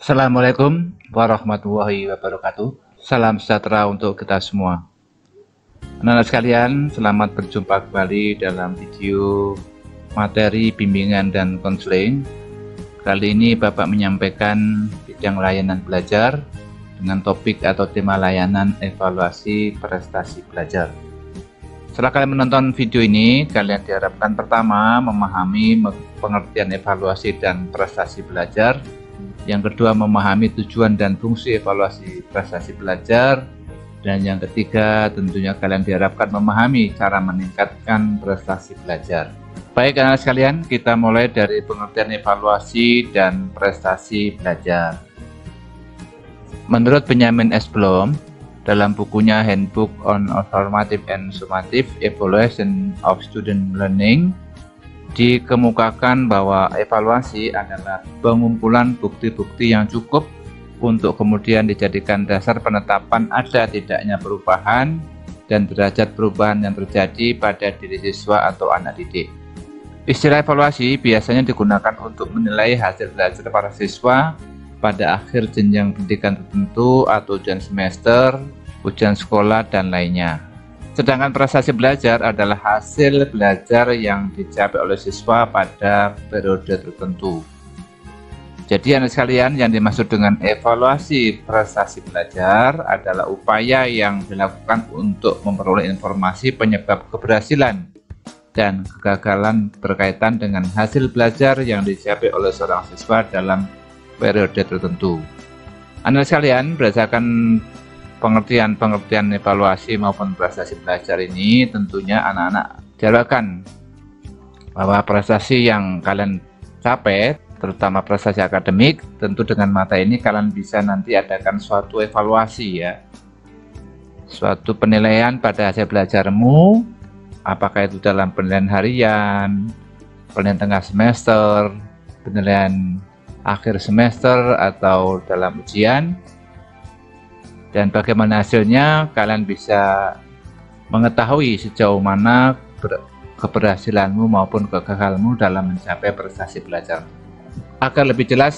Assalamualaikum warahmatullahi wabarakatuh. Salam sejahtera untuk kita semua. Anak-anak sekalian, selamat berjumpa kembali dalam video materi bimbingan dan konseling. Kali ini Bapak menyampaikan bidang layanan belajar dengan topik atau tema layanan evaluasi prestasi belajar. Setelah kalian menonton video ini, kalian diharapkan pertama memahami pengertian evaluasi dan prestasi belajar. Yang kedua, memahami tujuan dan fungsi evaluasi prestasi belajar. Dan yang ketiga, tentunya kalian diharapkan memahami cara meningkatkan prestasi belajar. Baik anak-anak sekalian, kita mulai dari pengertian evaluasi dan prestasi belajar. Menurut Benjamin S. Bloom, dalam bukunya Handbook on Formative and Summative Evaluation of Student Learning, dikemukakan bahwa evaluasi adalah pengumpulan bukti-bukti yang cukup untuk kemudian dijadikan dasar penetapan ada tidaknya perubahan dan derajat perubahan yang terjadi pada diri siswa atau anak didik. Istilah evaluasi biasanya digunakan untuk menilai hasil belajar para siswa pada akhir jenjang pendidikan tertentu atau ujian semester, ujian sekolah, dan lainnya. Sedangkan prestasi belajar adalah hasil belajar yang dicapai oleh siswa pada periode tertentu. Jadi anak sekalian, yang dimaksud dengan evaluasi prestasi belajar adalah upaya yang dilakukan untuk memperoleh informasi penyebab keberhasilan dan kegagalan berkaitan dengan hasil belajar yang dicapai oleh seorang siswa dalam periode tertentu. Anak sekalian, berdasarkan pengertian evaluasi maupun prestasi belajar ini, tentunya anak-anak diharapkan bahwa prestasi yang kalian capai, terutama prestasi akademik, tentu dengan mata ini kalian bisa nanti adakan suatu evaluasi ya, suatu penilaian pada hasil belajarmu, apakah itu dalam penilaian harian, penilaian tengah semester, penilaian akhir semester, atau dalam ujian. Dan bagaimana hasilnya, kalian bisa mengetahui sejauh mana keberhasilanmu maupun kegagalanmu dalam mencapai prestasi belajar. Agar lebih jelas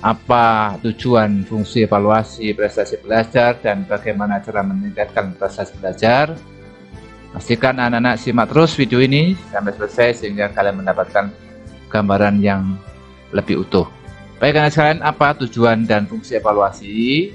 apa tujuan fungsi evaluasi prestasi belajar dan bagaimana cara meningkatkan prestasi belajar, pastikan anak-anak simak terus video ini sampai selesai sehingga kalian mendapatkan gambaran yang lebih utuh. Baik anak sekalian, apa tujuan dan fungsi evaluasi?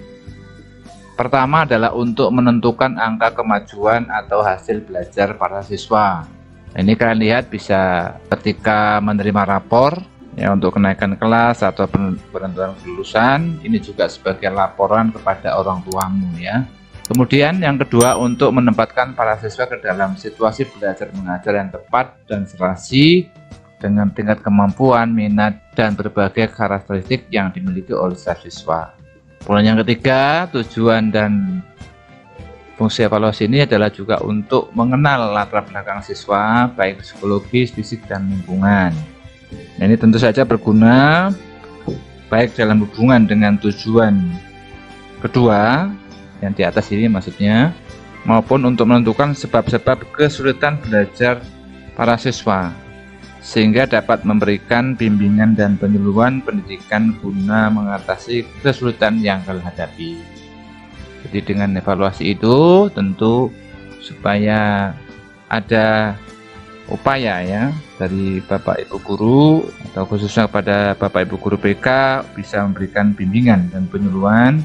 Pertama adalah untuk menentukan angka kemajuan atau hasil belajar para siswa. Nah, ini kalian lihat bisa ketika menerima rapor ya untuk kenaikan kelas atau penentuan kelulusan, ini juga sebagai laporan kepada orang tuamu ya. Kemudian yang kedua, untuk menempatkan para siswa ke dalam situasi belajar mengajar yang tepat dan serasi dengan tingkat kemampuan, minat, dan berbagai karakteristik yang dimiliki oleh siswa. Poin yang ketiga, tujuan dan fungsi evaluasi ini adalah juga untuk mengenal latar belakang siswa, baik psikologis, fisik, dan lingkungan. Nah, ini tentu saja berguna baik dalam hubungan dengan tujuan kedua, yang di atas ini maksudnya, maupun untuk menentukan sebab-sebab kesulitan belajar para siswa, sehingga dapat memberikan bimbingan dan penyuluhan pendidikan guna mengatasi kesulitan yang kalian hadapi. Jadi dengan evaluasi itu tentu supaya ada upaya ya dari Bapak Ibu Guru atau khususnya pada Bapak Ibu Guru BK bisa memberikan bimbingan dan penyuluhan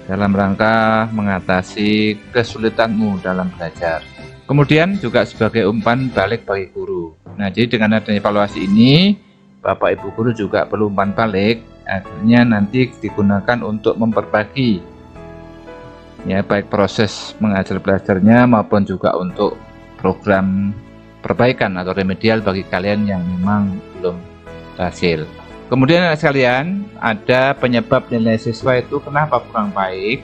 dalam rangka mengatasi kesulitanmu dalam belajar. Kemudian juga sebagai umpan balik bagi guru. Nah, jadi dengan adanya evaluasi ini, Bapak Ibu Guru juga perlu umpan balik, akhirnya nanti digunakan untuk memperbaiki ya, baik proses mengajar belajarnya maupun juga untuk program perbaikan atau remedial bagi kalian yang memang belum berhasil. Kemudian anak sekalian, ada penyebab nilai siswa itu kenapa kurang baik.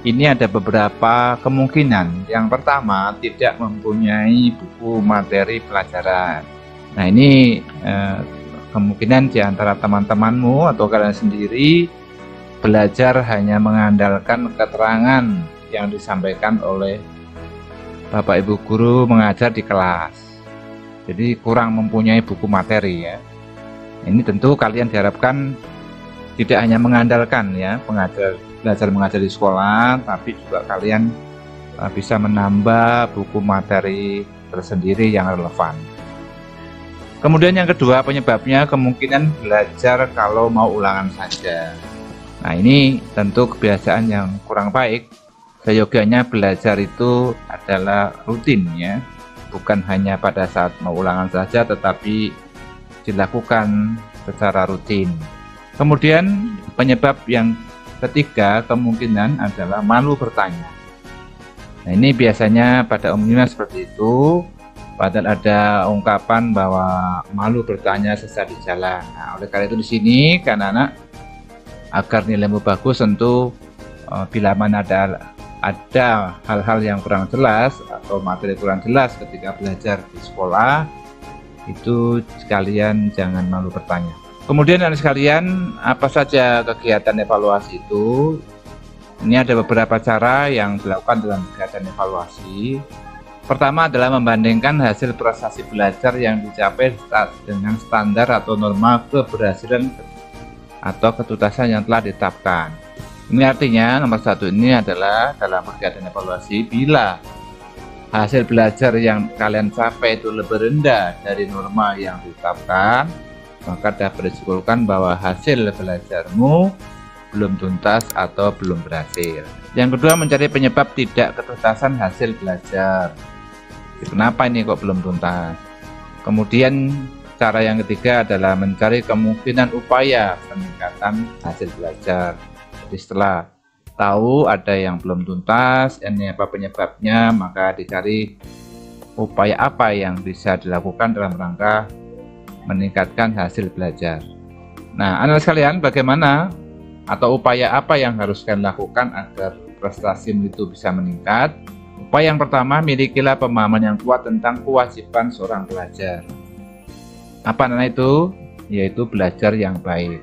Ini ada beberapa kemungkinan. Yang pertama, tidak mempunyai buku materi pelajaran. Nah, ini kemungkinan di antara teman-temanmu atau kalian sendiri belajar hanya mengandalkan keterangan yang disampaikan oleh Bapak Ibu Guru mengajar di kelas. Jadi kurang mempunyai buku materi ya. Ini tentu kalian diharapkan tidak hanya mengandalkan ya belajar mengajar di sekolah, tapi juga kalian bisa menambah buku materi tersendiri yang relevan. Kemudian yang kedua, penyebabnya kemungkinan belajar kalau mau ulangan saja. Nah, ini tentu kebiasaan yang kurang baik. Seyogianya belajar itu adalah rutin ya, bukan hanya pada saat mau ulangan saja, tetapi dilakukan secara rutin. Kemudian penyebab yang ketiga kemungkinan adalah malu bertanya. Nah, ini biasanya pada umumnya seperti itu, padahal ada ungkapan bahwa malu bertanya sesat di jalan. Nah, oleh karena itu di sini kan anak agar nilaimu bagus tentu bila mana ada hal-hal yang kurang jelas atau materi kurang jelas ketika belajar di sekolah, itu sekalian jangan malu bertanya. Kemudian anak sekalian, apa saja kegiatan evaluasi itu? Ini ada beberapa cara yang dilakukan dalam kegiatan evaluasi. Pertama adalah membandingkan hasil prestasi belajar yang dicapai dengan standar atau norma keberhasilan atau ketuntasan yang telah ditetapkan. Ini artinya nomor satu ini adalah dalam kegiatan evaluasi, bila hasil belajar yang kalian capai itu lebih rendah dari norma yang ditetapkan, maka dapat disimpulkan bahwa hasil belajarmu belum tuntas atau belum berhasil. Yang kedua, mencari penyebab tidak ketuntasan hasil belajar. Kenapa ini kok belum tuntas? Kemudian cara yang ketiga adalah mencari kemungkinan upaya peningkatan hasil belajar. Jadi setelah tahu ada yang belum tuntas, ini apa penyebabnya, maka dicari upaya apa yang bisa dilakukan dalam rangka meningkatkan hasil belajar. Nah, anak sekalian, bagaimana atau upaya apa yang harus kalian lakukan agar prestasimu itu bisa meningkat? Upaya yang pertama, milikilah pemahaman yang kuat tentang kewajiban seorang pelajar. Apa anak itu? Yaitu belajar yang baik.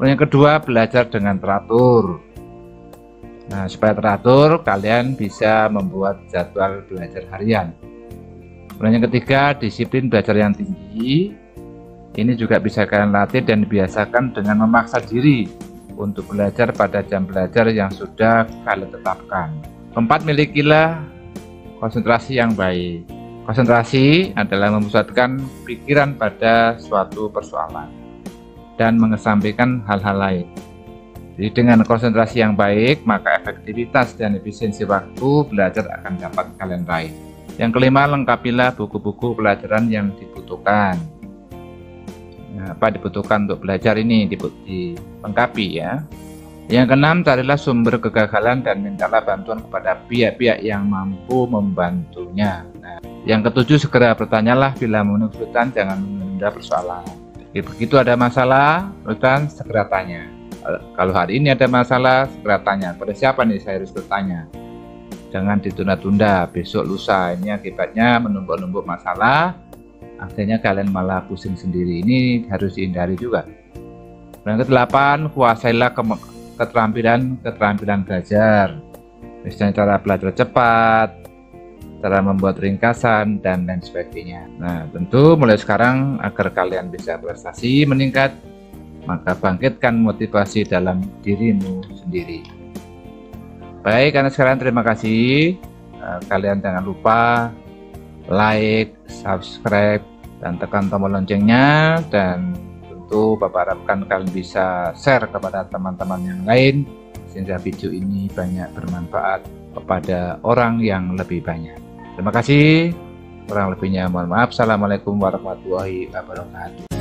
Yang kedua, belajar dengan teratur. Nah, supaya teratur, kalian bisa membuat jadwal belajar harian. Yang ketiga, disiplin belajar yang tinggi. Ini juga bisa kalian latih dan dibiasakan dengan memaksa diri untuk belajar pada jam belajar yang sudah kalian tetapkan. Keempat, milikilah konsentrasi yang baik. Konsentrasi adalah memusatkan pikiran pada suatu persoalan dan mengesampingkan hal-hal lain. Jadi dengan konsentrasi yang baik, maka efektivitas dan efisiensi waktu belajar akan dapat kalian raih. Yang kelima, lengkapilah buku-buku pelajaran yang dibutuhkan. Nah, apa dibutuhkan untuk belajar ini dilengkapi ya. Yang keenam, carilah sumber kegagalan dan mintalah bantuan kepada pihak-pihak yang mampu membantunya. Nah, yang ketujuh, segera bertanyalah bila memenuhi kesulitan, jangan menunda persoalan. Begitu ada masalah, kesulitan, segera tanya. Kalau hari ini ada masalah, segera tanya. Pada siapa nih saya harus bertanya? Jangan ditunda-tunda, besok lusa. Ini akibatnya menumpuk-numpuk masalah, akhirnya kalian malah pusing sendiri. Ini harus dihindari juga. Yang kedelapan, kuasailah keterampilan belajar. Misalnya cara belajar cepat, cara membuat ringkasan, dan lain sebagainya. Nah, tentu mulai sekarang agar kalian bisa prestasi meningkat, maka bangkitkan motivasi dalam dirimu sendiri. Baik, anak sekalian, terima kasih. Kalian jangan lupa like, subscribe, dan tekan tombol loncengnya. Dan tentu Bapak harapkan kalian bisa share kepada teman-teman yang lain, sehingga video ini banyak bermanfaat kepada orang yang lebih banyak. Terima kasih. Kurang lebihnya mohon maaf. Assalamualaikum warahmatullahi wabarakatuh.